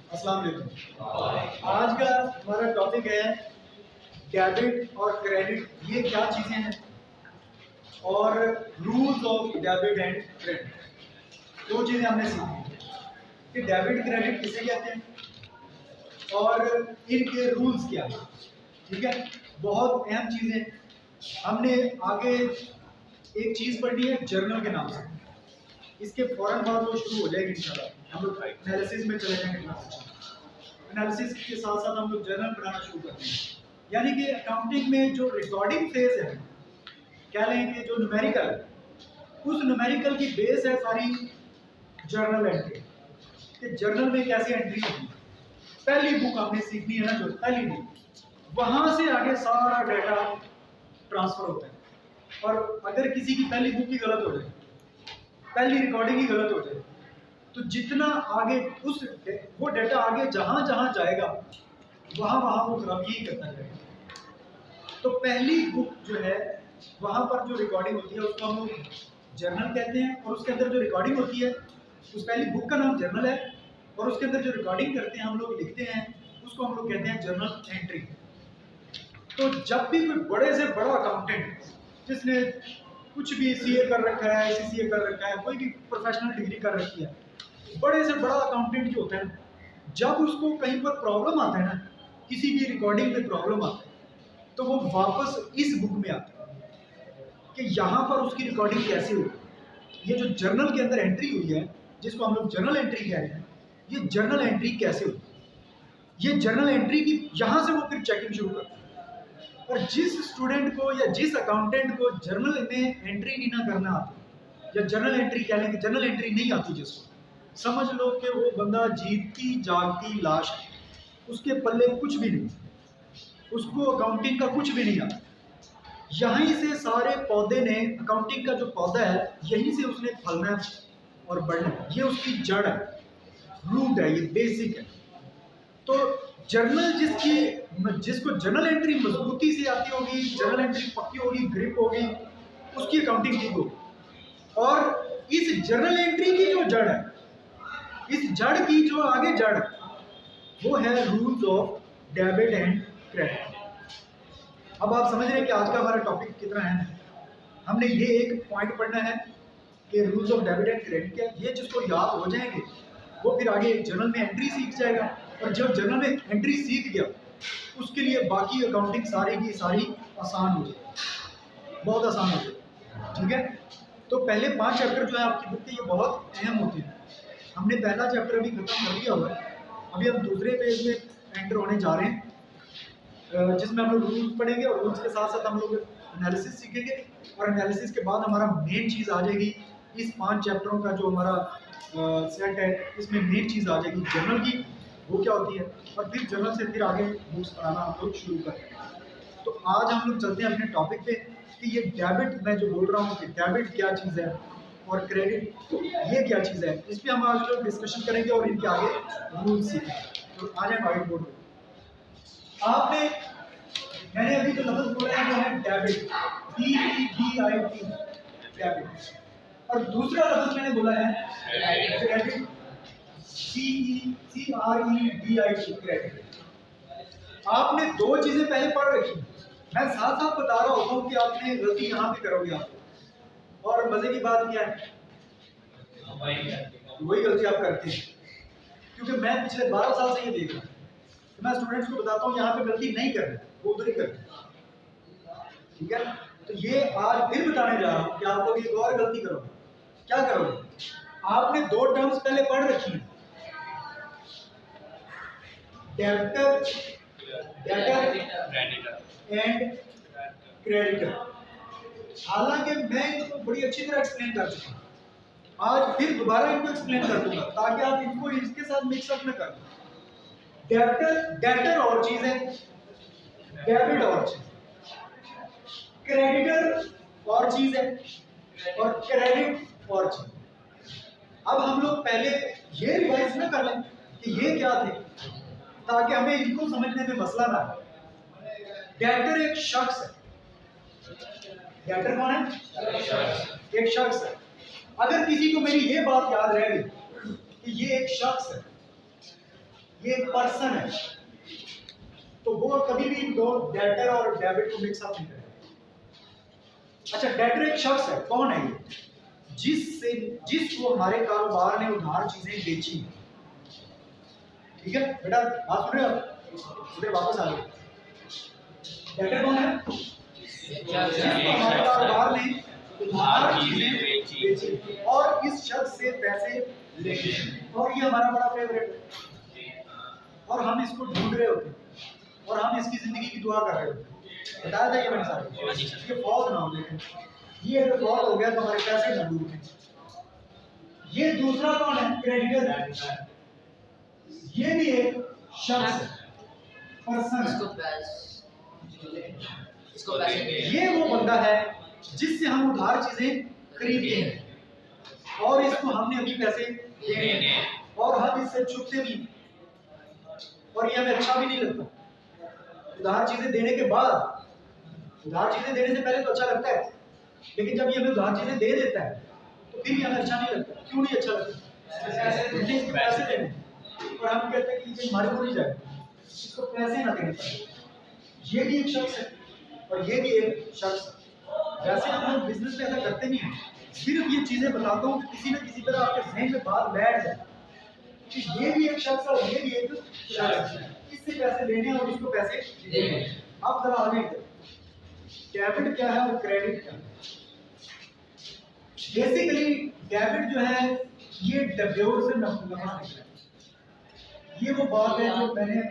अस्सलाम वालेकुम। आज का हमारा टॉपिक है डेबिट और क्रेडिट, ये क्या चीज़ें हैं और rules of debit and credit. दो चीज़ें हमने सीखी कि डेबिट क्रेडिट किसे कहते हैं और इनके रूल्स क्या हैं। ठीक है, बहुत अहम चीज़ें। हमने आगे एक चीज़ पढ़नी है जर्नल के नाम से, इसके फौरन बाद वो शुरू हो जाएगी इंशाल्लाह। हम लोग एनालिसिस में चले जाएंगे क्लास। एनालिसिस के साथ साथ हम लोग जर्नल बनाना शुरू करते हैं। यानी कि अकाउंटिंग में जो रिकॉर्डिंग फेज है, कह लें कि जो न्यूमेरिकल, उस न्यूमेरिकल की बेस है सारी जर्नल एंट्री कि जर्नल में कैसे एंट्री होगी। पहली बुक आपने सीखनी है ना, जो पहली बुक, वहां से आगे सारा डाटा ट्रांसफर होता है। और अगर किसी की पहली बुक ही गलत हो जाए, पहली रिकॉर्डिंग ही गलत हो जाए, तो जितना आगे उस वो डाटा आगे जहां जहां जाएगा वहां वहां वो खराबी ही करता जाएगा। तो पहली बुक जो है, वहां पर जो रिकॉर्डिंग होती है उसको हम लोग जर्नल कहते हैं। और उसके अंदर जो रिकॉर्डिंग होती है, उस पहली बुक का नाम जर्नल है, और उसके अंदर जो रिकॉर्डिंग करते हैं हम लोग, लिखते हैं, उसको हम लोग कहते हैं जर्नल एंट्री। तो जब भी कोई बड़े से बड़ा अकाउंटेंट जिसने कुछ भी सीए कर रखा है, सीसीए कर रखा है, कोई भी प्रोफेशनल डिग्री कर रखी है, बड़े से बड़ा अकाउंटेंट जो होता है ना, जब उसको कहीं पर प्रॉब्लम आता है ना, किसी भी रिकॉर्डिंग में प्रॉब्लम आता है, तो वो वापस इस बुक में आता है कि यहाँ पर उसकी रिकॉर्डिंग कैसे हुई। ये जो जर्नल के अंदर एंट्री हुई है, जिसको हम लोग जर्नल एंट्री कह रहे हैं, ये जर्नल एंट्री कैसे हुई, ये जर्नल एंट्री की यहाँ से वो फिर चेकिंग शुरू करता है। और जिस स्टूडेंट को या जिस अकाउंटेंट को जर्नल में एंट्री नहीं ना करना आती, या जर्नल एंट्री कह लें कि जर्नल एंट्री नहीं आती जिसको, समझ लो कि वो बंदा जीती जागती लाश है, उसके पल्ले कुछ भी नहीं, उसको अकाउंटिंग का कुछ भी नहीं आता। यहीं से सारे पौधे ने, अकाउंटिंग का जो पौधा है, यहीं से उसने फलना है और बढ़ना है। ये उसकी जड़ है, रूट है, ये बेसिक है। तो जर्नल जिसको जर्नल एंट्री मजबूती से आती होगी, जर्नल एंट्री पक्की होगी, ग्रिप होगी, उसकी अकाउंटिंग ठीक होगी। और इस जर्नल एंट्री की जो जड़ है, इस जड़ की जो आगे जड़ है, वो है rules of debit and credit. अब आप समझ रहे हैं कि आज का हमारा टॉपिक कितना है। हमने ये एक पॉइंट पढ़ना है कि rules of debit and credit क्या है। ये जिसको याद हो जाएंगे वो फिर आगे जर्नल में एंट्री सीख जाएगा, और जब जर्नल में एंट्री सीख गया, उसके लिए बाकी अकाउंटिंग सारी की सारी आसान हो जाएगी, बहुत आसान हो जाएगी। ठीक है, तो पहले 5 चैप्टर जो है आपकी बुक के, ये बहुत अहम होते हैं। हमने पहला चैप्टर अभी खत्म कर लिया हुआ है, अभी हम दूसरे पेज में एंटर होने जा रहे हैं, जिसमें हम लोग रूल्स पढ़ेंगे, और रूल्स के साथ साथ हम लोग एनालिसिस सीखेंगे। और एनालिसिस के बाद हमारा मेन चीज़ आ जाएगी, इस 5 चैप्टरों का जो हमारा सेट है, इसमें मेन चीज़ आ जाएगी जर्नल की, वो क्या होती है, और फिर जर्नल से फिर आगे बुक्स पढ़ाना हम लोग शुरू करेंगे। तो आज हम लोग चलते हैं अपने टॉपिक पे कि ये डेबिट, मैं जो बोल रहा हूँ कि डेबिट क्या चीज़ है और क्रेडिट ये क्या चीज़ है, इस पर हम आज लोग डिस्कशन करेंगे और इनके आगे रूल सीखेंगे। तो आ जाए व्हाइट बोर्ड पे। आपने, मैंने अभी जो लफ्ज़ बोला है वो है डेबिट, DEBIT, डेबिट। और दूसरा लफ्ज़ मैंने बोला है क्रेडिट, CREDIT, क्रेडिट। आपने दो चीजें पहले पढ़ रखी, मैं साथ साथ बता रहा होता हूँ कि आपने गलती यहाँ पे करोगे आप। और मजे की बात क्या है, वही गलती आप करते हैं, क्योंकि मैं पिछले 12 साल से ये देख रहा हूँ। तो मैं स्टूडेंट्स को बताता हूँ यहाँ पे गलती नहीं करना, वो उधर ही करना। ठीक है, तो ये आज फिर बताने जा रहा हूँ कि आप लोग एक और गलती करोगे। क्या करोगे, आपने दो टर्म्स पहले पढ़ रखी है, डेबिटर एंड क्रेडिटर। हालांकि मैं इनको बड़ी अच्छी तरह एक्सप्लेन कर चुका हूँ, आज फिर दोबारा इनको एक्सप्लेन कर दूंगा ताकि आप इनको इसके साथ मिक्सअप न करें। डेबिटर और चीज है, डेबिट और चीज, क्रेडिटर और चीज है, और क्रेडिट और चीज। अब हम लोग पहले ये रिवाइज न कर लें कि ये क्या थे, ताकि हमें इनको समझने में मसला ना आए। डेटर एक शख्स है, डेटर कौन है, एक शख्स है। अगर किसी को मेरी ये बात याद रह गई कि ये एक शख्स है, ये एक पर्सन है, तो वो कभी भी दो डेटर और डेबिट को मिक्स अप नहीं करेगा। अच्छा, डेटर एक शख्स है, कौन है ये? जिसको हमारे कारोबार ने उधार चीजें बेची। ठीक है बेटा, बात सुन रहे हो आप? उधर वापस आ गए। डेटर कौन है? जिसको हमारे कारोबार ने उधार चीजें बेची और इस शख्स से पैसे लेके, और ये हमारा बड़ा फेवरेट है और हम इसको ढूंढ रहे होते हैं और हम इसकी जिंदगी की दुआ कर रहे होते हैं। बताया था ये मैंने साहब, ये फौज ना हो, लेकिन ये अगर फौज हो गया तो हमारे पैसे न डूबे। ये दूसरा कौन है? क्रेडिटर। ये भी एक शख्स है, पर्सन है। ये वो बंदा है जिससे हम उधार चीजें खरीदते हैं और इसको हमने अभी पैसे देने हैं और हम इससे चुकते भी और ये हमें अच्छा भी नहीं लगता। उधार चीजें देने के बाद, उधार चीजें देने से पहले तो अच्छा लगता है, लेकिन जब ये हमें उधार चीजें दे देता है तो फिर भी हमें अच्छा नहीं लगता। क्यों नहीं अच्छा लगता? इसके पैसे देने और हम कहते हैं कि हमारे को नहीं जाए, इसको पैसे ना देने पड़े। ये भी एक शख्स है और ये भी एक शख्स है। वैसे हम लोग बिजनेस में ऐसा करते नहीं हैं, सिर्फ ये चीजें बताता हूँ कि किसी न किसी तरह आपके जहन में बात बैठ जाए कि ये भी एक शख्स है और ये भी एक शख्स है, इससे पैसे लेने और उसको पैसे देने। अब जरा आगे, डेबिट क्या है और क्रेडिट क्या है? बेसिकली डेबिट जो है ये डब्ल्यू से नफा निकला है। ये वो बात है जो मैंने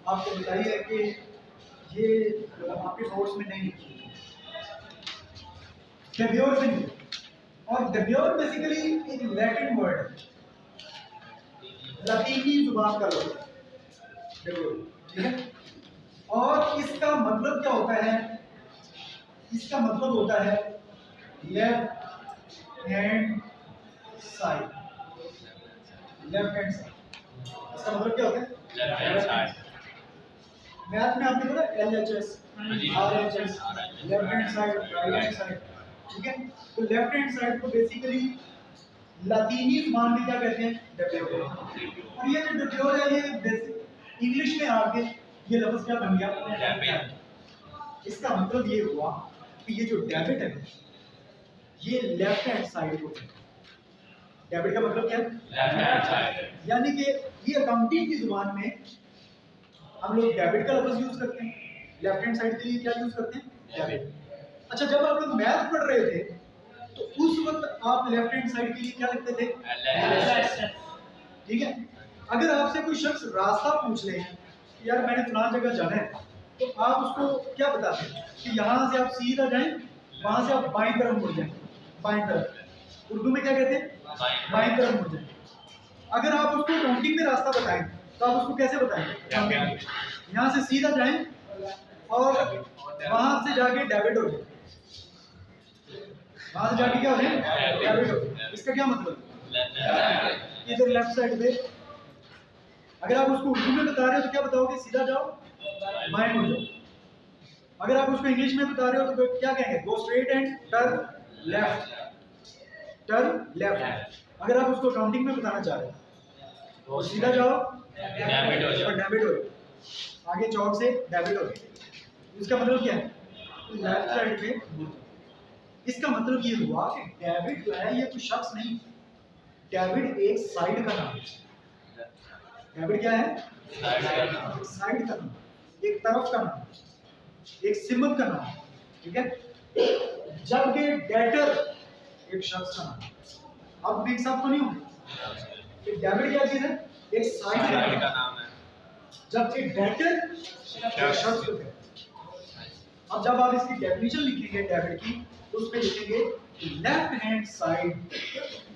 आपको बताई है कि ये आपके नोट्स में नहीं लिखी। डब्ल्यू से नहीं, और डब्ल्यू बेसिकली एक लैटिन वर्ड है, लतीनी जुबान का लफ्ज है, ठीक है। और इसका मतलब क्या होता है? इसका मतलब होता है left hand side. Left hand side इसका मतलब क्या होता है? Left hand side. मैथ में आपने बोला LHS, RHS, left hand side, right hand side, ठीक है। तो लेफ्ट हैंड साइड को बेसिकली लतीनी जुबान में क्या कहते हैं? डब्ल्यू। और ये जो डब्ल्यू है ये इंग्लिश में आके ये लफ्ज क्या बन गया? डेबिट। इसका मतलब ये हुआ कि ये जो डेबिट है ये लेफ्ट हैंड साइड को है। डेबिट का मतलब क्या है? Left hand side. यानी कि ये अकाउंटिंग की जुबान में हम लोग डेबिट का लफ्ज यूज करते हैं, लेफ्ट हैंड साइड के लिए क्या यूज करते हैं? डेबिट। अच्छा, जब आप लोग मैथ पढ़ रहे थे तो उस वक्त आप लेफ्ट हैंड साइड के लिए क्या लिखते थे? LHS। ठीक है। अगर आपसे कोई शख्स रास्ता पूछ ले कि यार मैंने फलां जगह जाना है, तो आप उसको क्या बताते हैं कि यहाँ से आप सीधा जाएं, वहां से आप बाईं तरफ मुड़ जाएं। बाईं तरफ उर्दू में क्या कहते हैं? बाईं तरफ मुड़ जाएं। अगर आप उसको काउंटिंग में रास्ता बताएं तो आप उसको कैसे बताएंगे? यहाँ से सीधा जाएं और वहां से जाके डेबिट हो जाए। वहां से जाके क्या हो जाए? डेबिट हो जाए। इसका क्या मतलब? इधर लेफ्ट साइड पे अगर आप उसको उर्दू में बता रहे हो तो क्या बताओगे? सीधा जाओ, बाएं मुड़ जाओ। अगर आप उसको इंग्लिश में बता रहे हो तो क्या कहेंगे? Go straight and turn left, turn left. अगर आप उसको काउंटिंग में बताना चाह रहे हो तो सीधा जाओ, डेबिट हो जाओ, डेबिट हो जाओ। आगे चौक से डेबिट हो जाओ। इसका मतलब क्या है? लेफ्ट साइड पे। इसका मतलब ये हुआ कि डेबिट जो है ये कोई शख्स नहीं, डेबिट एक साइड का नाम है। डेबिट क्या है? साइड का नाम, एक तरफ का नाम, एक सिमत का नाम, ठीक है। जबकि डेटर एक शख्स का नाम। अब मिक्स अप तो नहीं हो? डेबिट क्या चीज है? एक साइड का नाम है, जबकि डेटर शख्स है। अब जब आप इसकी डेफिनेशन लिखेंगे डेबिट की तो उस पे लिखेंगे left hand side,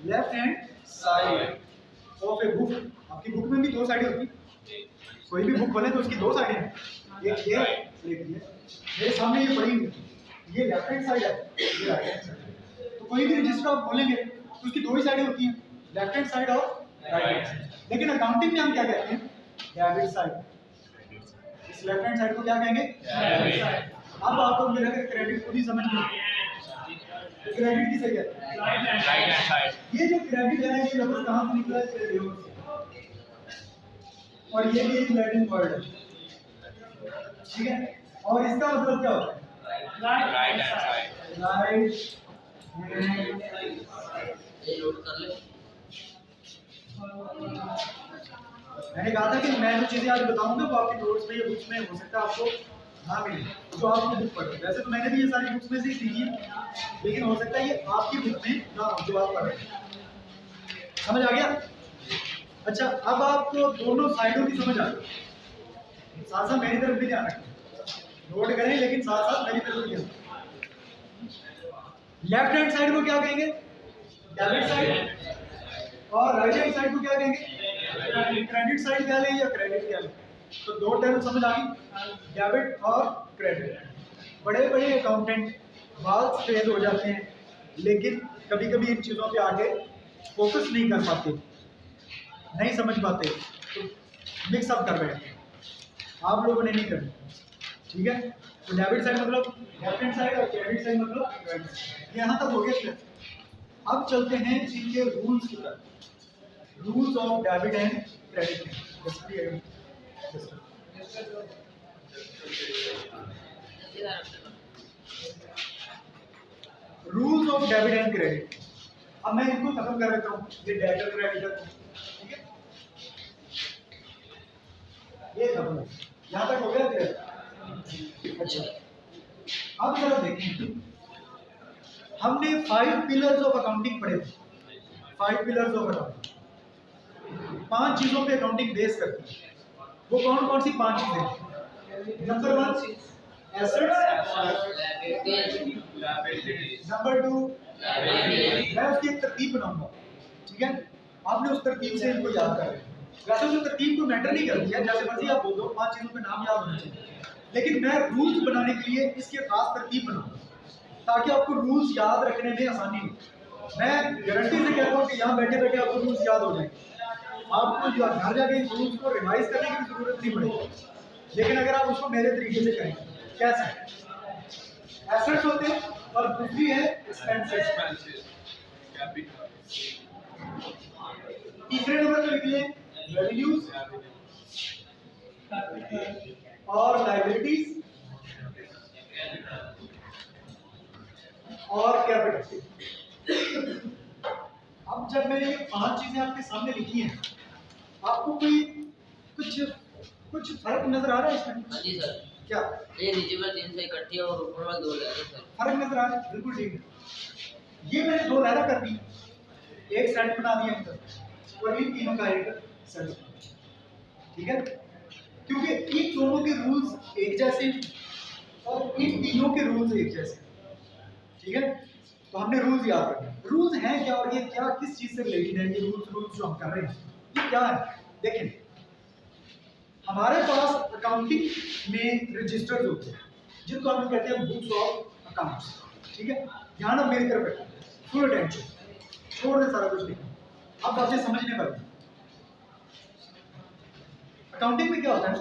left hand side of a book. आपकी बुक में भी दो साइडें होती हैं, कोई भी बुक खोले तो उसकी दो साइडें हैं, एक ये एक ये। मेरे सामने ये पड़ी हुई, ये लेफ्ट हैंड साइड है, ये राइट हैंड साइड है। तो कोई भी रजिस्टर आप खोलेंगे तो उसकी दो ही साइडें होती हैं, लेफ्ट हैंड साइड और राइट हैंड साइड। लेकिन अकाउंटिंग में हम क्या कहते हैं? Debit side. इस लेफ्ट हैंड साइड को क्या कहेंगे? Debit side. अब आपको मेरा क्रेडिट को भी समझ में, क्रेडिट किसे कहते हैं? Right hand side. ये जो क्रेडिट है ये लफ्ज कहां से निकला है? और ये भी एक लैटिन वर्ड है, ठीक है। और इसका मतलब क्या होता है? Right hand side. राइट मैंने कहा था कि मैं जो चीजें आज बताऊंगा वो आपके नोट्स में या बुक्स में हो सकता है आपको ना मिले, तो आपकी बुक पढ़ो। वैसे तो मैंने भी ये सारी बुक्स में से सीखी है, लेकिन हो सकता है ये आपकी बुक में ना हो जो आप पढ़ रहे हैं। समझ आ गया? अच्छा, अब आपको दोनों साइडों की समझ आ गई। साथ साथ मेरी तरफ भी ध्यान रखें, नोट करें लेकिन साथ साथ मेरी तरफ भी ध्यान। लेफ्ट हैंड साइड को क्या कहेंगे? Debit side. और राइट हैंड साइड को क्या कहेंगे? क्रेडिट साइड कह लें या क्रेडिट कह लें। तो दो टर्म समझ आ गई, डेबिट और क्रेडिट। बड़े बड़े अकाउंटेंट बहुत फेल हो जाते हैं, लेकिन कभी कभी इन चीज़ों पे आगे फोकस नहीं कर पाते, नहीं समझ पाते, तो मिक्स अप कर बैठते हैं। आप लोगों ने नहीं करना, ठीक है। तो डेबिट साइड मतलब लेफ्ट हैंड साइड और क्रेडिट साइड मतलब राइट साइड। यहाँ तक हो गया। अब चलते हैं इनके रूल्स की तरफ। Rules of debit and credit. Rules of debit and credit. अब मैं इनको खत्म कर देता हूँ, ये डेबिट क्रेडिट, ठीक है, ये खत्म है। यहाँ तक हो गया क्लियर? अच्छा, अब जरा देखें, हमने 5 पिलर्स ऑफ अकाउंटिंग पढ़े थे। 5 पिलर्स ऑफ अकाउंटिंग, 5 चीजों पे अकाउंटिंग बेस करती है। वो कौन कौन सी 5 चीजें? नंबर 1 एसेट्स, नंबर 2 मैं उसकी एक तरतीब बनाऊंगा, ठीक है। आपने उस तरतीब से इनको याद कर लेना। वैसे जो तरतीब को मैटर नहीं करती है, जैसे मर्जी आप बोल दो, 5 चीजों के नाम याद होने चाहिए, लेकिन मैं रूल्स बनाने के लिए इसकी खास तरतीब बनाऊंगा ताकि आपको रूल्स याद रखने में आसानी हो। मैं गारंटी से कहता हूँ कि यहाँ बैठे बैठे आपको रूल्स याद हो जाएंगे। आपको जो घर जाके इन रूल्स को रिवाइज करने की जरूरत नहीं पड़ेगी, लेकिन अगर आप उसको मेरे तरीके से करेंगे। कैसे? एसेट्स होते हैं और दूसरी है एक्सपेंसेस। तीसरे नंबर पे लिख लें रेवेन्यूज और लायबिलिटीज और कैपिटल। अब जब मैंने ये 5 चीजें आपके सामने लिखी हैं, आपको कोई कुछ फर्क नजर आ रहा है इसमें? जी सर। क्या? ये नीचे में 3 से इकट्ठी है और ऊपर में 2 लहरें सर। फर्क नजर आ रहा है? बिल्कुल ठीक है। ये मैंने 2 लहरें कर दी, एक सेट बना दिया इनका, और इन तीनों का एक सेट, ठीक है। क्योंकि इन दोनों के रूल्स एक जैसे हैं और इन तीनों के रूल्स एक जैसे हैं, ठीक है। तो हमने रूल्स याद रखने। रूल्स हैं क्या और ये क्या किस चीज से रिलेटेड है? ये रूल्स जो हम कर रहे हैं ये क्या है? देखें, हमारे पास अकाउंटिंग में रजिस्टर्स होते हैं जिनको हम कहते हैं बुक्स ऑफ अकाउंट्स, ठीक है। ध्यान अब मेरी तरफ रखें, फुल अटेंशन, छोड़ दें सारा कुछ लिखना। अब बातें समझने पर। अकाउंटिंग में क्या होता है?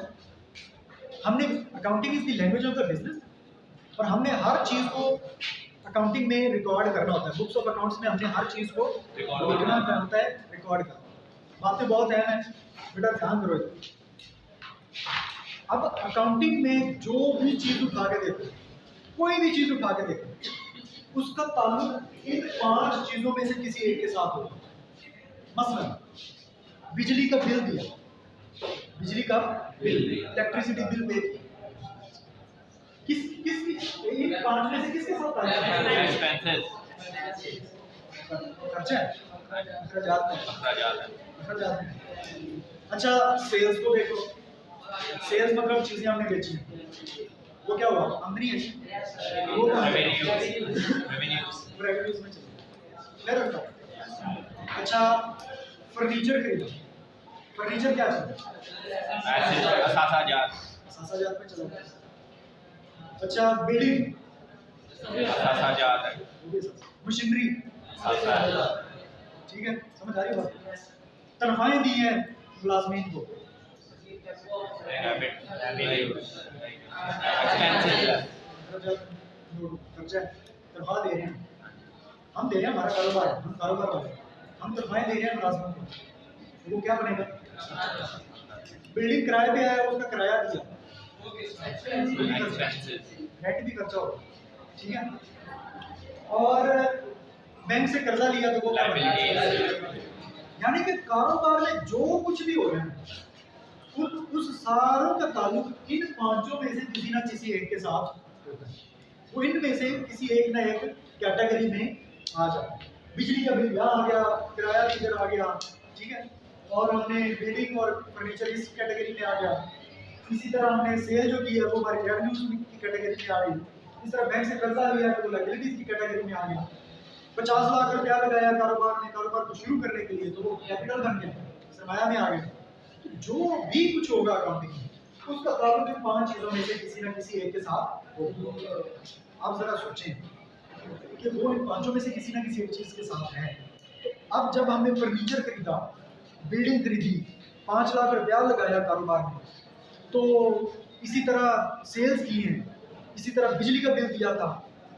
हमने accounting is the language of the business, और हमने हर चीज को अकाउंटिंग में रिकॉर्ड करना होता है। बुक्स ऑफ अकाउंट्स में हमने हर चीज को लिखना होता है, रिकॉर्ड करना। बातें बहुत अहम है बेटा, ध्यान करो। अब अकाउंटिंग में जो भी चीज उठा के देखो, कोई भी चीज उठा के देखो, उसका ताल्लुक इन 5 चीजों में से किसी एक के साथ होगा। मसलन बिजली का बिल दिया, बिजली का बिल, इलेक्ट्रिसिटी बिल पे किस इन 5 में से किसके साथ ताल्लुक है? एक्सपेंसेस, खर्चा है, अखराजात है। अच्छा, सेल्स को देखो, सेल्स मतलब चीजें हमने बेची हैं, वो क्या हुआ? आमदनी है, वो रेवेन्यूज में चले गए। अच्छा, फर्नीचर खरीदो, फर्नीचर क्या चीज है? असासाजात में चला गया। अच्छा, बिल्डिंग, मशीनरी, ठीक है, समझ आ रही बात? तनख्वाहें दी हैं मुलाजमीन को, खर्चा, तनख्वाह दे रहे हैं, हम दे रहे हैं, हमारा कारोबार है, हम कारोबार वाले, हम तनख्वाहें दे रहे हैं मुलाजमीन को, वो क्या बनेगा? बिल्डिंग किराए पे आया उसका किराया दिया, Expenses. रेंट भी खर्चा होगा, ठीक है। और बैंक से कर्जा लिया तो वो Liabilities. यानी कि कारोबार में जो कुछ भी हो रहा है उस सारों का ताल्लुक इन पांचों में से किसी ना किसी एक के साथ होता है। वो इनमें से किसी एक ना एक कैटेगरी में आ जाता है। बिजली का बिल यहाँ आ गया, किराया इधर आ गया, ठीक है, और हमने बिल्डिंग और फर्नीचर इस कैटेगरी में आ गया। इसी तरह हमने सेल जो की है वो हमारी रेवेन्यू की कैटेगरी में आ गई। इस तरह बैंक से कर्जा लिया तो लायबिलिटीज की कैटेगरी में आ गया। 50 लाख रुपया लगाया कारोबार में, कारोबार को शुरू करने के लिए, तो वो कैपिटल बन गया, सरमाया में आ गया। तो जो भी कुछ होगा अकाउंटिंग में उसका ताल्लुक इन 5 चीजों में से किसी ना किसी एक के साथ होगा। आप जरा सोचें कि वो इन पांचों में से किसी ना किसी एक चीज के साथ है। तो अब जब हमने फर्नीचर खरीदा, बिल्डिंग खरीदी, 5 लाख रुपया लगाया कारोबार में, तो इसी तरह सेल्स की है, इसी तरह बिजली का बिल दिया था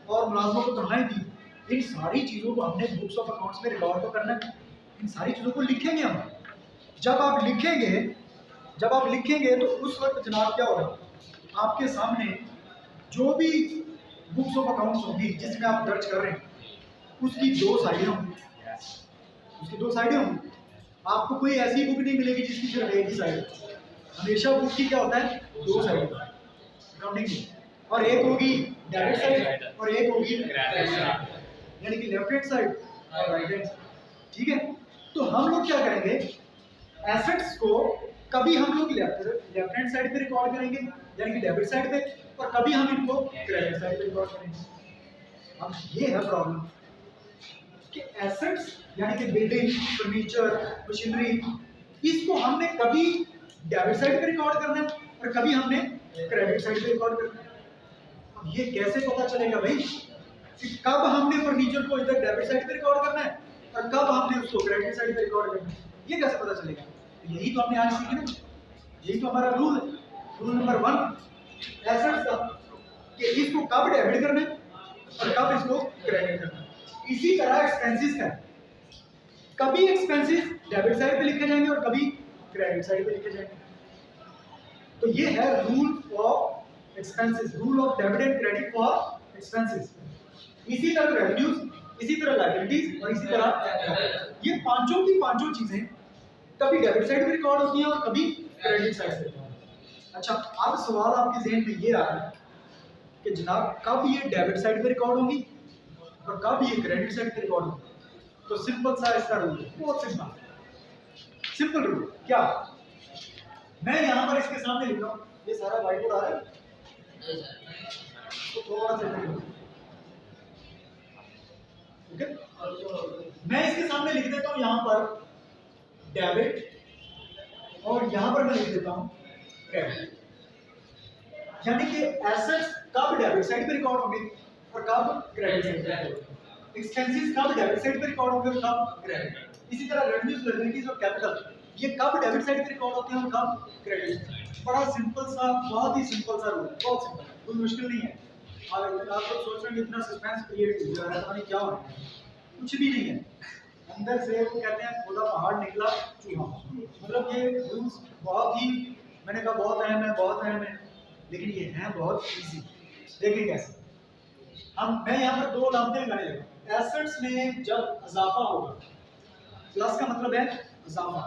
और मुलाजमों को तनख्वाहें दी, इन सारी चीज़ों को हमने बुक्स ऑफ अकाउंट्स में रिकॉर्ड तो करना है। इन सारी चीज़ों को लिखेंगे हम। जब आप लिखेंगे तो उस वक्त जनाब क्या होगा, आपके सामने जो भी बुक्स ऑफ अकाउंट्स होंगी जिसमें आप दर्ज कर रहे हैं उसकी 2 साइडें होंगी। आपको कोई ऐसी बुक नहीं मिलेगी जिसकी सिर्फ एक ही साइड है। हमेशा बुक की क्या होता है, 2 साइड अकाउंटिंग की, और एक होगी डेबिट साइड और एक होगी Credit side. यानी कि लेफ्ट हैंड साइड और राइट हैंड, ठीक है। तो हम लोग क्या करेंगे, एसेट्स को कभी हम लोग लेफ्ट हैंड साइड पे रिकॉर्ड करेंगे यानी कि डेबिट साइड पे, और कभी हम इनको क्रेडिट साइड पे रिकॉर्ड करेंगे। अब ये है प्रॉब्लम कि एसेट्स यानी कि बिल्डिंग, फर्नीचर, मशीनरी, इसको हमने कभी डेबिट साइड पे रिकॉर्ड करना है और कभी हमने क्रेडिट साइड पे रिकॉर्ड करना है। अब ये कैसे पता चलेगा भाई कि कब हमने फर्नीचर को इधर डेबिट साइड पे रिकॉर्ड करना है और कब हमने उसको क्रेडिट साइड पे रिकॉर्ड करना है, ये कैसे पता चलेगा? यही तो हमने आज सीखा ना, यही तो हमारा रूल है, रूल नंबर 1 एसेट्स का, कि इसको कब डेबिट करना है और कब इसको क्रेडिट करना है। इसी तरह एक्सपेंसेस का, कभी एक्सपेंसेस डेबिट साइड पे लिखे जाएंगे और कभी क्रेडिट साइड पे लिखे जाएंगे। तो ये है rule of expenses, rule of debit and credit for expenses. इसी तरह रेवेन्यूज, इसी तरह लायबिलिटीज और इसी तरह ये पांचों की पांचों चीजें कभी डेबिट साइड पे रिकॉर्ड होती हैं और कभी क्रेडिट साइड पे रिकॉर्ड। अच्छा, अब सवाल आपके जहन में ये आ रहा है कि जनाब कब ये डेबिट साइड पे रिकॉर्ड होगी और कब ये क्रेडिट साइड पे रिकॉर्ड होगी? तो सिंपल सा इसका रूल है, बहुत सिंपल रूल। क्या मैं यहाँ पर इसके सामने लिख रहा हूँ, ये सारा व्हाइट बोर्ड आ रहा है तो थोड़ा सा ओके, मैं इसके सामने लिख देता हूँ यहाँ पर डेबिट और यहाँ पर मैं लिख देता हूँ क्रेडिट। यानी कि एसेट्स कब डेबिट साइड पे रिकॉर्ड होंगे और कब क्रेडिट साइड पे, एक्सपेंसेस कब डेबिट साइड पे रिकॉर्ड होंगे और कब क्रेडिट। इसी तरह रेवेन्यूज, लायबिलिटीज और कैपिटल ये कब डेबिट साइड पे रिकॉर्ड होते हैं और कब क्रेडिट। बड़ा सिंपल सा, बहुत ही सिंपल सा रूल, बहुत सिंपल, कोई मुश्किल नहीं है। आप लोग सोच रहे हैं इतना सस्पेंस क्रिएट हो रहा है, पता नहीं क्या हो रहा है, कुछ भी नहीं है। अंदर से वो कहते हैं खुदा पहाड़ निकला चूहा, मतलब ये रूल्स बहुत ही, मैंने कहा बहुत अहम है, लेकिन ये है बहुत इजी। देखिए कैसे मैं यहाँ पर 2 अलामतें लगाने लगा। एसेट्स में जब इजाफा होगा, प्लस का मतलब है इजाफा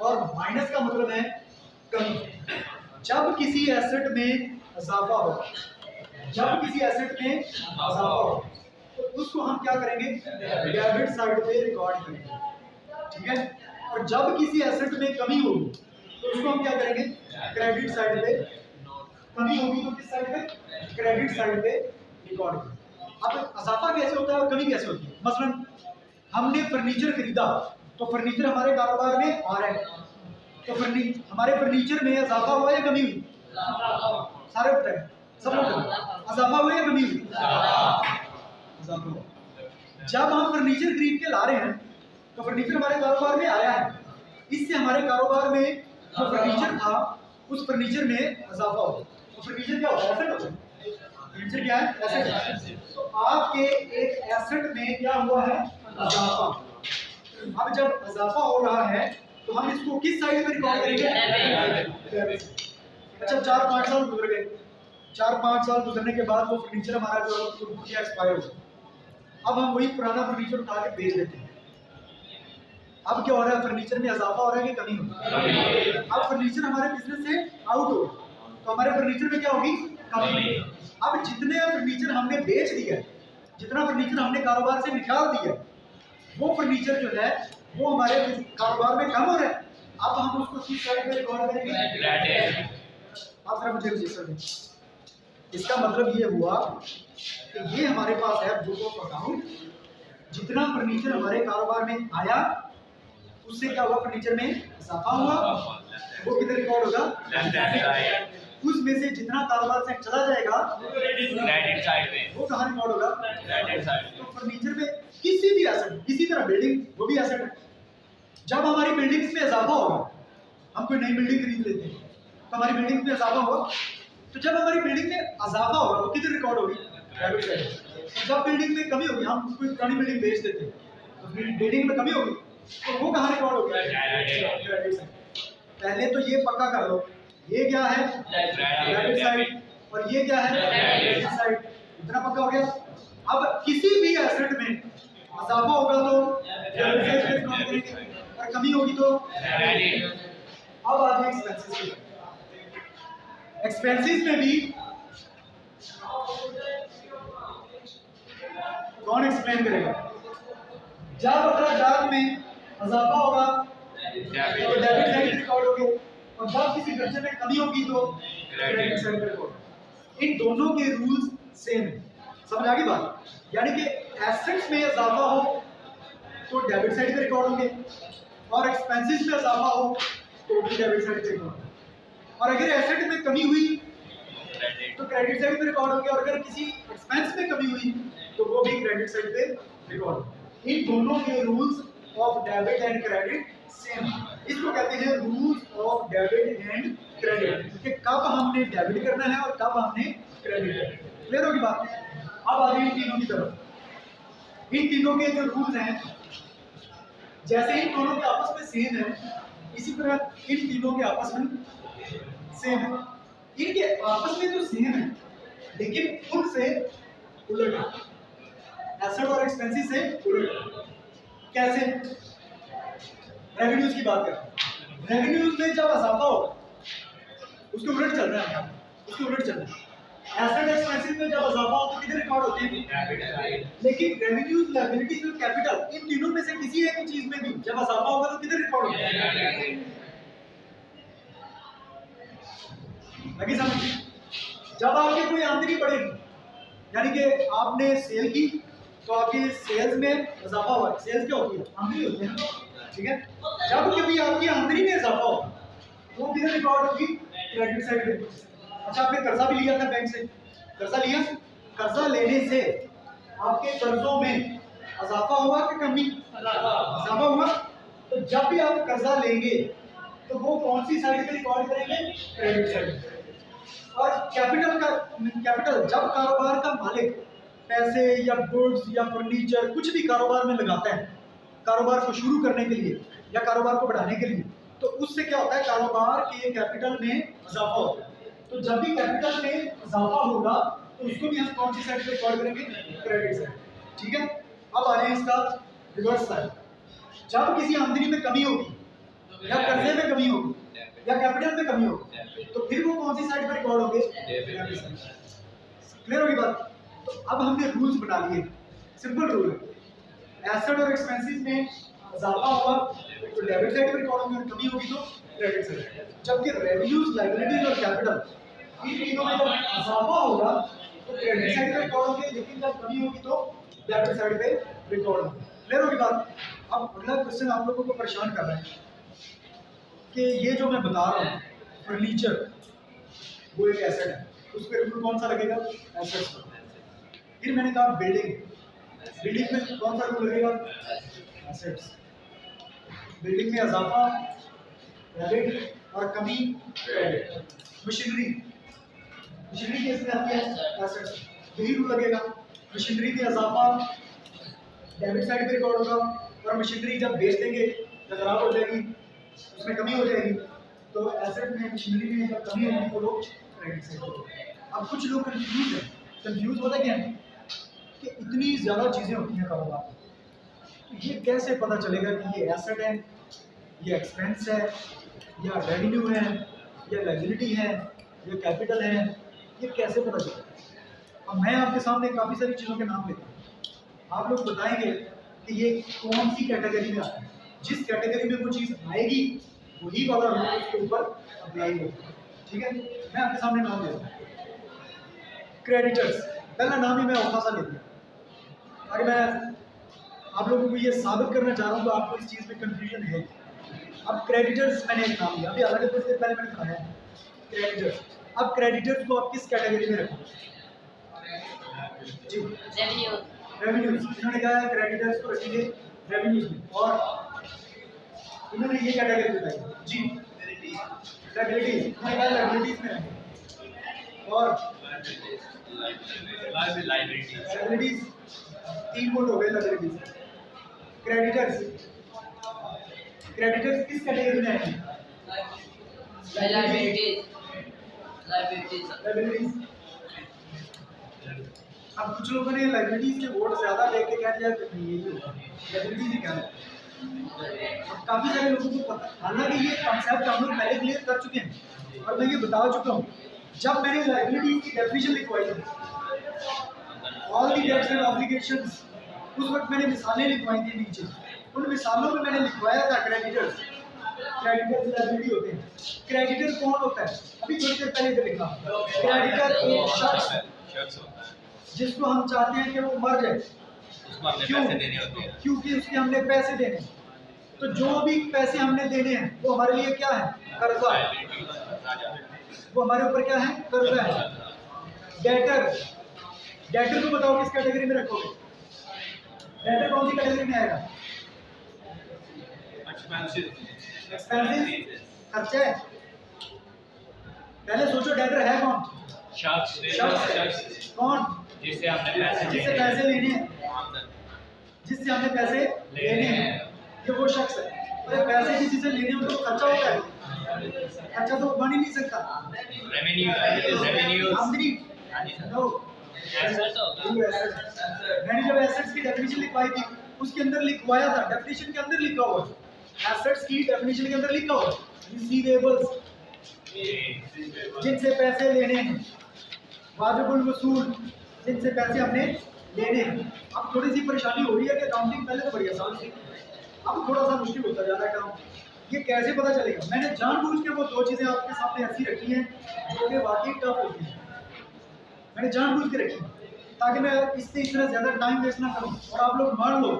और माइनस का मतलब है कमी। जब किसी एसेट में इजाफा हो, तो उसको हम क्या करेंगे, डेबिट साइड पे रिकॉर्ड करेंगे, ठीक है। और जब किसी एसेट में कमी होगी तो उसको हम क्या करेंगे, क्रेडिट साइड पे, कमी होगी तो किस साइड पे, क्रेडिट साइड पे रिकॉर्ड करेंगे। अब इजाफा कैसे होता है और कमी कैसे होती है? मसलन हमने फर्नीचर खरीदा तो फर्नीचर हमारे कारोबार में आ रहा है, तो हमारे फर्नीचर में इजाफा हुआ या कमी हुई? सारे बताएं, सब लोग इजाफा हुआ या कमी हुई? इजाफा हुआ। जब हम फर्नीचर खरीद के ला रहे हैं तो फर्नीचर हमारे कारोबार में आया है, इससे हमारे कारोबार में जो फर्नीचर था उस फर्नीचर में इजाफा हो। तो फर्नीचर क्या होता है, एसेट होता है। फर्नीचर क्या है, एसेट। तो आपके एक एसेट में क्या हुआ है, इजाफा। अब जब इजाफा हो रहा है तो हम इसको किस साइड में रिकॉर्ड करेंगे? अच्छा 4-5 साल गुजर गए, 4-5 साल गुजरने के बाद वो फर्नीचर हमारा जो एक्सपायर हो गया। अब हम वही पुराना फर्नीचर उठा के बेच देते हैं। अब क्या हो रहा है? फर्नीचर में इजाफा हो रहा है कि कमी हो रही है? अब फर्नीचर हमारे बिजनेस से आउट हो गया, तो हमारे फर्नीचर में क्या होगी? कमी। अब जितने फर्नीचर हमने बेच दिया, जितना फर्नीचर हमने कारोबार से निकाल दिया, वो फर्नीचर जो है वो हमारे कारोबार में कम हो रहा है। अब हम उसको किस साइड पे रिकॉर्ड करेंगे? आप जरा मुझे रजिस्टर दें। इसका मतलब ये हुआ कि ये हमारे पास है बुक ऑफ अकाउंट, जितना फर्नीचर हमारे कारोबार में आया उससे क्या हुआ? फर्नीचर में इजाफा हुआ, वो किधर रिकॉर्ड होगा? उसमें से जितना कारोबार से चला जाएगा क्रेडिट साइड पे, वो कहाँ रिकॉर्ड होगा? Credit side. तो फर्नीचर में किसी भी एसेट, किसी तरह बिल्डिंग, वो भी एसेट है। जब हमारी बिल्डिंग्स में इजाफा होगा, हम कोई नई बिल्डिंग खरीद लेते हैं तो हमारी बिल्डिंग में इजाफा होगा, तो जब हमारी बिल्डिंग में इजाफा होगा वो किधर रिकॉर्ड होगी? Credit side. जब बिल्डिंग में कमी होगी, हम कोई पुरानी बिल्डिंग बेच देते हैं तो बिल्डिंग में कमी होगी, तो वो कहाँ रिकॉर्ड होगी? Credit side. पहले तो ये पक्का कर लो, ये क्या है? क्रेडिट साइड, और ये क्या है? Credit side. इतना पक्का हो गया। अब किसी भी एसेट में इजाफा होगा तो क्रेडिट साइड पे रिकॉर्ड करेंगे, और कमी होगी तो क्रेडिट। अब आ जाए एक्सपेंसेस की। एक्सपेंसेस में भी कौन एक्सप्लेन करेगा? जब अखराजात में इजाफा होगा तो डेबिट साइड रिकॉर्ड होगी, और जब किसी खर्चे में कमी होगी तो क्रेडिट साइड रिकॉर्ड। इन दोनों के रूल्स सेम है। समझ आ गई बात? यानी कि एसेट्स में इजाफा हो तो डेबिट साइड पे रिकॉर्ड होंगे, और एक्सपेंसेस में इजाफा हो तो भी डेबिट साइड पे रिकॉर्ड होंगे, और अगर एसेट में कमी हुई तो क्रेडिट साइड पे रिकॉर्ड होंगे, और अगर किसी एक्सपेंस में कमी हुई तो वो भी क्रेडिट साइड पे रिकॉर्ड होंगे। इन दोनों के rules of debit and credit same. इसको कहते हैं rules of debit and credit, कि कब हमने डेबिट करना है और कब हमने क्रेडिट करना है। क्लियर होगी बात? अब आ जाइए इन तीनों की तरफ। इन तीनों के जो रूल्स हैं, जैसे इन दोनों के आपस में सेम है, इसी तरह इन तीनों के आपस में सेम है। इनके आपस में तो सेम है, लेकिन उनसे उलट है। एसेट और एक्सपेंसेस से उलट। कैसे? रेवेन्यूज की बात करें। रेवेन्यूज में जब इजाफा होगा, उसके उलट चल रहा है, उसके उलट चल रहा है। एसेट एक्सपेंसेस में जब इजाफा हो तो किधर रिकॉर्ड होते हैं? लेकिन रेवेन्यूज, लायबिलिटीज और कैपिटल, इन तीनों में से किसी एक चीज में भी जब इजाफा होगा तो किधर रिकॉर्ड होगा? लगी समझ? जब आपकी कोई आमदनी बढ़ेगी, यानी कि आपने सेल की तो आपकी सेल्स में इजाफा हुआ। सेल्स क्या होती है? आमदनी होती है ना, ठीक है? जब कभी आपकी आमदनी में इजाफा हो वो किधर रिकॉर्ड होगी? क्रेडिट साइड पे। अच्छा, आपने कर्जा भी लिया था बैंक से, कर्जा लिया, कर्जा लेने से आपके कर्जों में इजाफा हुआ कि कमी? इजाफा हुआ। तो जब भी आप कर्जा लेंगे तो वो कौन सी साइड पे रिकॉर्ड करेंगे? Credit side. और कैपिटल जब कारोबार का मालिक पैसे या गुड्स या फर्नीचर कुछ भी कारोबार में लगाता है, कारोबार को शुरू करने के लिए या कारोबार को बढ़ाने के लिए, तो उससे क्या होता है? कारोबार के कैपिटल में इजाफा होता है। तो जब भी कैपिटल में इजाफा होगा तो उसको भी हम कौन सी साइड पे रिकॉर्ड करेंगे? Credit side. ठीक है? अब आ रहे हैं इसका रिवर्स साइड। जब किसी आमदनी में कमी होगी या कर्जे में कमी होगी या कैपिटल में कमी होगी तो फिर वो कौन सी साइड पे रिकॉर्ड होंगे? क्लियर होगी बात? तो अब हमने रूल्स बना लिए, सिंपल रूल है। एसेट और एक्सपेंसेस में इजाफा हुआ तो डेबिट साइड पे रिकॉर्ड होंगे, और कमी होगी तो क्रेडिट साइड। जबकि रेवेन्यूज, लायबिलिटीज और कैपिटल, इन तीनों में जब इजाफा होगा तो क्रेडिट साइड पे रिकॉर्ड होंगे, लेकिन जब कमी होगी तो डेबिट साइड पे रिकॉर्ड होंगे। क्लियर होगी बात? अब अगला क्वेश्चन आप लोगों को परेशान कर रहा है कि ये जो मैं बता रहा हूँ फर्नीचर वो एक एसेट है, उस पर रूल कौन सा लगेगा? एसेट्स पर। फिर मैंने कहा बिल्डिंग, बिल्डिंग में कौन सा रूल लगेगा? एसेट्स। बिल्डिंग में इजाफा डेबिट और कमी क्रेडिट। मशीनरी, मशीनरी केस में आती है एसेट्स, यही रूल लगेगा। मशीनरी में इजाफा डेबिट साइड पे रिकॉर्ड होगा, और मशीनरी जब बेच देंगे तो खराब हो जाएगी उसमें कमी हो जाएगी। तो एसेट में मशीनरी में जब कमी होगी तो लोग क्रेडिट साइड पर। अब कुछ लोग कंफ्यूज होता क्या है कि इतनी ज़्यादा चीज़ें होती हैं कारोबार में, तो ये कैसे पता चलेगा कि ये एसेट है, ये एक्सपेंस है, या रेवेन्यू है, या लायबिलिटी है, या कैपिटल है, ये कैसे पता चलेगा? अब मैं आपके सामने काफ़ी सारी चीज़ों के नाम लेता हूँ, आप लोग बताएंगे कि ये कौन सी कैटेगरी में आता है। जिस कैटेगरी में वो चीज़ आएगी वही वाला रूल उसके ऊपर अप्लाई होगा। ठीक है, मैं आपके सामने नाम ले रहा हूँ। क्रेडिटर्स, पहला नाम ही मैं औखा सा ले लिया। अगर मैं आप लोगों को ये साबित करना चाह रहा हूँ तो आपको इस चीज़ में कंफ्यूजन है। अब क्रेडिटर्स मैंने एक नाम लिया, अभी अलग कुछ देर पहले मैंने कहा है क्रेडिटर्स। अब क्रेडिटर्स को आप किस कैटेगरी में रखोगे? जी, रेवेन्यूज। इन्होंने कहा है क्रेडिटर्स को रखेंगे रेवेन्यूज में, और इन्होंने ये कैटेगरी बताई जी लायबिलिटीज, इन्होंने कहा लायबिलिटीज में रखेंगे, और लायबिलिटीज 3 वोट हो गए लायबिलिटीज। क्रेडिटर्स, क्रेडिटर्स किस कैटेगरी में आएंगे? लायबिलिटीज। अब कुछ लोगों ने लायबिलिटीज के वोट ज्यादा लेके कह दिया कि नहीं यही होगा, लायबिलिटीज ही कहना है। अब काफी सारे लोगों को पता, हालांकि ये कॉन्सेप्ट हम लोग पहले क्लियर कर चुके हैं और मैं ये बता चुका हूँ। जब मैंने लायबिलिटीज की डेफिनेशन लिखवाई थी, all the debts and obligations, उस वक्त मैंने मिसालें लिखवाई थी नीचे। उन मिसालों में मैंने लिखवाया था क्रेडिटर्स, क्रेडिटर्स लायबिलिटी होते हैं। क्रेडिटर कौन होता है? अभी थोड़ी देर पहले इधर लिखा, क्रेडिटर एक शख्स जिसको हम चाहते हैं कि वो मर जाए, उसको हमने पैसे देने होते हैं, क्योंकि उसके हमने पैसे देने हैं। तो जो भी पैसे हमने देने हैं वो हमारे लिए क्या है? कर्जा। वो हमारे ऊपर क्या है? कर्जा है। डेटर, डेटर को बताओ किस कैटेगरी में रखोगे? डेटर कौन सी कैटेगरी में आएगा? एक्सपेंसिव, खर्चा है। पहले सोचो डेटर है कौन? शख्स। कौन? जिससे हमने पैसे लेने हैं, जिससे हमने पैसे लेने हैं, ये वो शख्स है। अरे पैसे किसी से लेने हो तो खर्चा होता है, खर्चा तो बन ही नहीं सकता। रेवेन्यू आमदनी नो। मैंने जब एसेट्स की डेफिनेशन लिखवाई थी उसके अंदर लिखवाया था, डेफिनेशन के अंदर लिखा हुआ है, एसेट्स की डेफिनेशन के अंदर लिखा हुआ है रिसीवेबल्स, जिनसे पैसे लेने हैं, वाजिबुल वसूल, जिनसे पैसे हमने लेने हैं। अब थोड़ी सी परेशानी हो रही है कि अकाउंटिंग पहले तो बड़ी आसान थी, अब थोड़ा सा मुश्किल होता जा रहा है काम। ये कैसे पता चलेगा? मैंने जानबूझ के वो 2 चीज़ें आपके सामने ऐसी रखी हैं जो कि वाकई टफ होती हैं, मैंने जानबूझ के रखी ताकि मैं इससे इतना ज़्यादा टाइम वेस्ट ना करूँ और आप लोग मान लो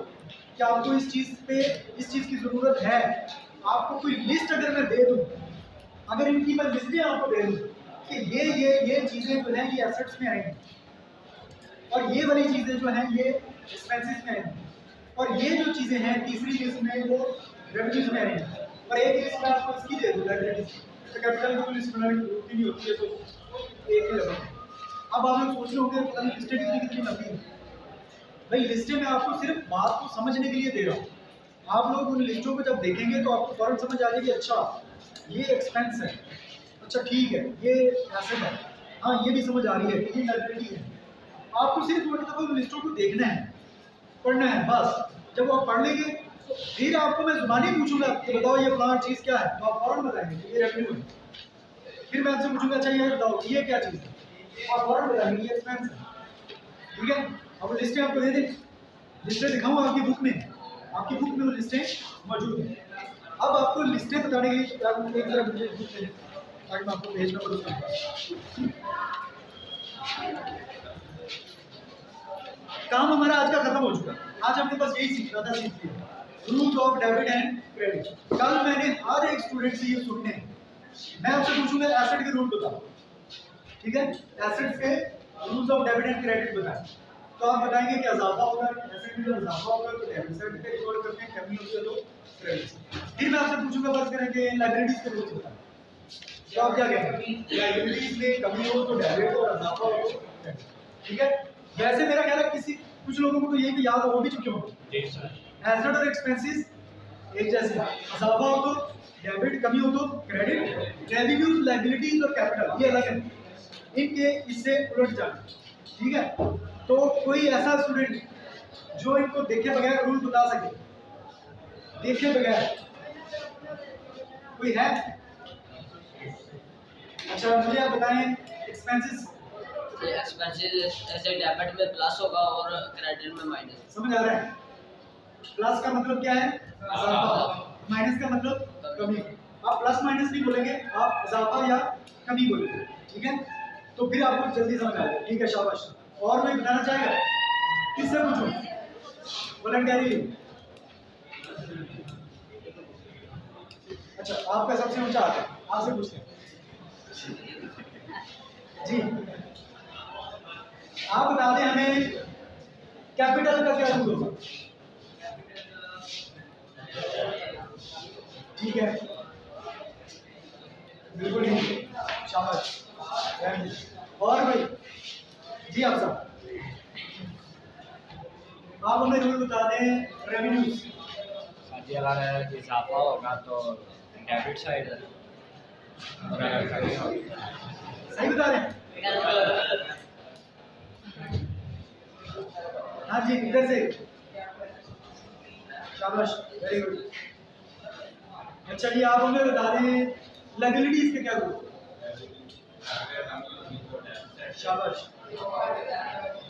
कि आपको इस चीज़ की ज़रूरत है। आपको कोई लिस्ट अगर मैं दे दूँ, अगर इनकी मैं लिस्टें आपको दे दूँ कि ये चीज़ें जो हैं ये एसेट्स में आएंगी और ये वाली चीज़ें जो हैं ये एक्सपेंसेस में आएंगी, और ये जो चीज़ें हैं तीसरी लिस्ट में वो रेवेन्यूज में आएंगी, और एक लिस्ट में आपको इसकी दे दूँ लायबिलिटीज। तो कैपिटल की लिस्ट बनाने की जरूरत ही नहीं होती है, तो एक ही लगा। अब आप लोग सोच रहे होंगे पता नहीं लिस्टें कितनी लंबी है। भाई लिस्टें मैं आपको सिर्फ बात को समझने के लिए दे रहा हूँ। आप लोग उन लिस्टों को जब देखेंगे तो आपको फौरन समझ आ जाएगी, अच्छा ये एक्सपेंस है, अच्छा ठीक है ये एसेट है, हाँ ये भी समझ आ रही है ये लायबिलिटी है। आपको सिर्फ एक दफ़ा उन लिस्टों को देखना है, पढ़ना है बस। जब आप पढ़ लेंगे तो फिर आपको मैं ज़ुबानी पूछूंगा कि बताओ ये फलाना चीज़ क्या है, तो आप फौरन बताएंगे ये रेवेन्यू है। फिर मैं आपसे पूछूंगा अच्छा ये बताओ ये क्या चीज़ है, आप फौरन बताएंगे ये एक्सपेंस है। ठीक है, अब लिस्टें आपको दे दें, लिस्टें दिखाऊँ आपकी बुक में, आपकी बुक में वो लिस्टें मौजूद हैं। अब आपको लिस्टें बताने के लिए एक तरह मुझे बुक दे दें ताकि मैं आपको पेज नंबर उसका। काम हमारा आज का खत्म हो चुका है। आज हमने बस यही सीखना था, सीख लिया rules of debit and credit. कल मैंने हर एक स्टूडेंट से ये सुनने हैं। मैं आपसे पूछूंगा एसेट के रूल बताओ, ठीक है, एसेट्स के rules of debit and credit बताएं। तो आप बताएंगे कि इजाफा होगा, एसेट में इजाफा होगा तो डेबिट साइड पे रिकॉर्ड करते हैं, कमी होगी तो क्रेडिट। फिर मैं आपसे पूछूंगा बस करें कि लायबिलिटीज के रूल्स बताएं, तो आप क्या कहेंगे? लायबिलिटीज में कमी हो तो डेबिट हो, इजाफा हो तो क्रेडिट। ठीक है, वैसे मेरा ख्याल है कुछ लोगों को तो ये भी याद हो भी चुके होंगे, एसेट और एक्सपेंसेस एक जैसे, इजाफा हो तो डेबिट कमी हो तो क्रेडिट, रेवेन्यूज, लायबिलिटीज और कैपिटल ये अलग है, इनके इससे उलट जाना। ठीक है, तो कोई ऐसा स्टूडेंट जो इनको देखे बगैर रूल बता सके, देखे बगैर कोई है? अच्छा मुझे आप बताएं एक्सपेंसेस। एक्सपेंसेस ऐसे डेबिट में प्लस होगा और क्रेडिट में माइनस। समझ आ रहा है? प्लस का मतलब क्या है? इजाफा, माइनस का मतलब कमी। आप प्लस माइनस नहीं बोलेंगे, आप इजाफा या कमी बोलेंगे। ठीक है, तो फिर आपको जल्दी समझ आ जाएगा। ठीक है, शाबाश। और कोई बताना चाहेगा? किससे पूछूं? वॉलंटियरली। अच्छा आपका सबसे ऊंचा हाथ है, आपसे पूछते हैं जी। आप बता दें हमें कैपिटल का क्या रूल होगा? ठीक है, बिल्कुल ठीक, शाबाश। और भाई जी आप साहब, आप हमें रूल बता दें रेवेन्यूज। जी अगर इजाफा होगा तो डेबिट साइड है और अगर कमी होगा सही बता रहे हैं? हाँ जी, इधर से। शाबाश, वेरी गुड। अच्छा जी आप हमें बता दें लायबिलिटीज के क्या रूल? शाबाश,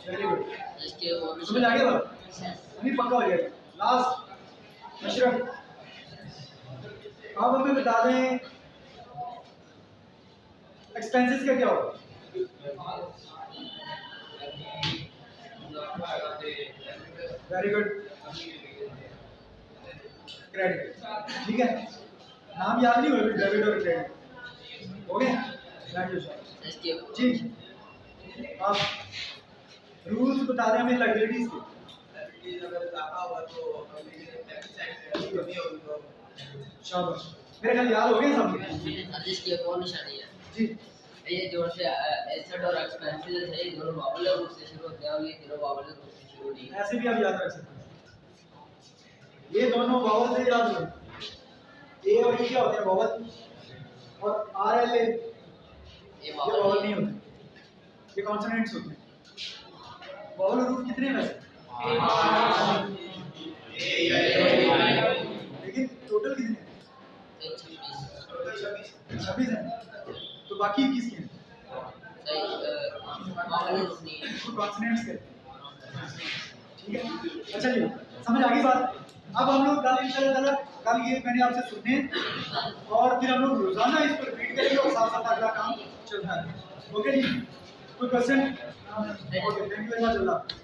वेरी गुड। इसके वो समझ आ गया बात? अभी पक्का हो जाएगा। लास्ट अशरफ, आप हमें बता दें एक्सपेंसेस का क्या होगा? Very good, credit. ठीक है, नाम याद नहीं हुए डेबिट और क्रेडिट हो गए? इसके जी आप रूल्स बता दें हमें लायबिलिटीज के। शाबाश, मेरे ख्याल याद हो गए सबके। इसकी एक और निशानी है जी ये जोर से एसेट और एक्सपेंसेस है, ये दोनों वावल रूप से शुरू होते हैं और ये तीनों वावल रूप से शुरू नहीं है। ऐसे भी आप याद रख सकते हैं, ये दोनों वावल से याद रखें। ए और ई क्या होते हैं? वावल। और आर एल ए ये ये वावल नहीं होते, ये कॉन्सोनेंट्स होते हैं। वावल रूप कितने हैं वैसे? लेकिन टोटल कितने हैं? 26 हैं, तो बाकी 21 के हैं। कॉन्सोनेंट्स के। ठीक है, अच्छा जी समझ आ गई बात। अब हम लोग कल इंशाल्लाह कल ये मैंने आपसे सुनने और फिर हम लोग रोजाना इस पर रीड करेंगे और साथ साथ अगला काम चलता है। ओके जी, कोई question? Okay, thank you very much.